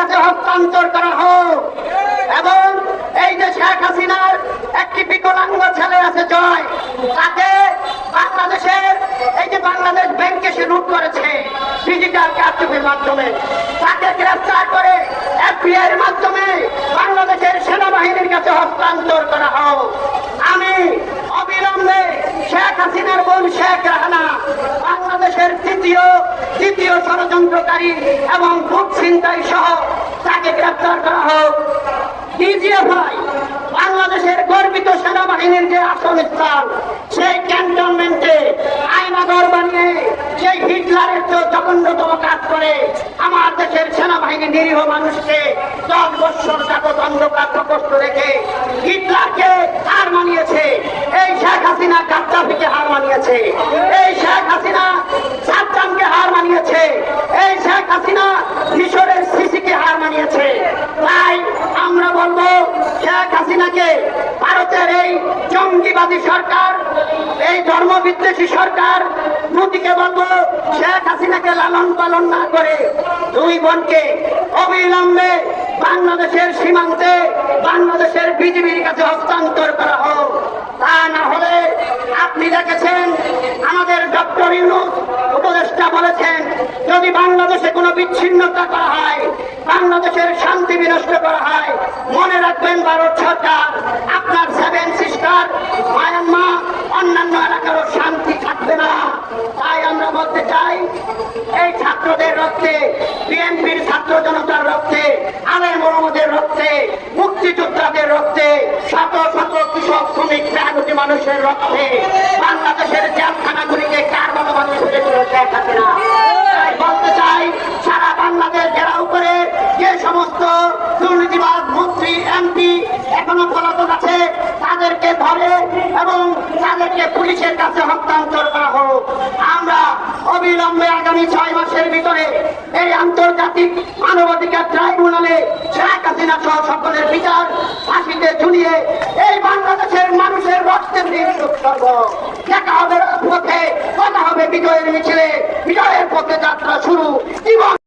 কাছে হস্তান্তর করা হোক। এবং এই যে শেখ হাসিনার একটি বিকলাঙ্গ ছেলে আছে জয়, তাকে বাংলাদেশের এই যে বাংলাদেশ ব্যাংকে সে লুট করেছে ডিজিটাল কারচুপির মাধ্যমে, তাকে গ্রেফতার করে FBI এর মাধ্যমে বাংলাদেশের সেনাবাহিনীর কাছে হস্তান্তর করা হোক। আমি অবিলম্বে শেখ হাসিনার বোন শেখ রাহানা, বাংলাদেশের তৃতীয় ষড়যন্ত্রকারী এবং ভোট ছিনতাই সহ তাকে গ্রেফতার করা হোক। DGFI বাংলাদেশের গর্বিত সেনাবাহিনীর যে আসন স্থান, সেই ক্যান্টনমেন্টে আয়নাঘর বানিয়ে সেই হিটলারের জঘন্যতম কাজ করে আমার দেশের সেনাবাহিনী নিরীহ মানুষকে 10 বছর যাবত অন্ধকার প্রকোষ্ঠ রেখে হিটলারকে হার মানিয়েছে। এই শেখ হাসিনা গাদ্দাফিকে হার মানিয়েছে, এই শেখ হাসিনা সাদ্দামকে হার মানিয়েছে, এই শেখ হাসিনা মিশরের সিসিকে হার মানিয়েছে। তাই আমরা বলবো শেখ হাসিনাকে, ভারতের এই জঙ্গিবাদী সরকার, এই ধর্মবিদ্বেষী সরকার মোদীকে বলবো শেখ হাসিনাকে লালন পালন না করে দুই বোনকে অবিলম্বে বাংলাদেশের সীমান্তে বাংলাদেশের বিজিবির কাছে হস্তান্তর করা হোক। তা না হলে আপনি দেখেছেন আমাদের ডক্টর ইউনূস উপদেষ্টা বলেছেন, যদি বাংলাদেশে কোনো বিচ্ছিন্নতা করা হয়, বাংলাদেশের শান্তি বিনষ্ট করা হয়, মনে রাখবেন ভারত সরকার আপনার 7 সিস্টার মায়ানমার অন্যান্য এলাকারও শান্তি থাকবে না। তাই আমরা বলতে চাই, এই ছাত্রদের রক্তে, বিএনপির ছাত্র জনতার রক্তে, আলেম ওলামাদের রক্তে, মুক্তিযোদ্ধাদের রক্তে, শত শত কৃষক শ্রমিক মেহনতি মানুষের রক্তে বাংলাদেশের জেলখানাগুলিকে কার মানুষ করেছিল শেখ হাসিনা। তাই বলতে চাই, সারা বাংলাদেশ ঘেরাও করে যে সমস্ত দুর্নীতিবাজ মন্ত্রী এমপি এখনো পলাতক আছে তাদেরকে ধরে এবং তাদেরকে পুলিশের কাছে হস্তান্তর করা হোক। আমরা অবিলম্বে আগামী 6 মাসের ভিতরে এই আন্তর্জাতিক মানবাধিকার ট্রাইব্যুনালে শেখ হাসিনা সহ সকলের বিচার ফাঁসিতে ঝুলিয়ে এই বাংলাদেশের মানুষের রক্তের উৎসর্গ। দেখা হবে পথে, কথা হবে বিজয়ের মিছিলে, বিজয়ের পথে যাত্রা শুরু। জীবন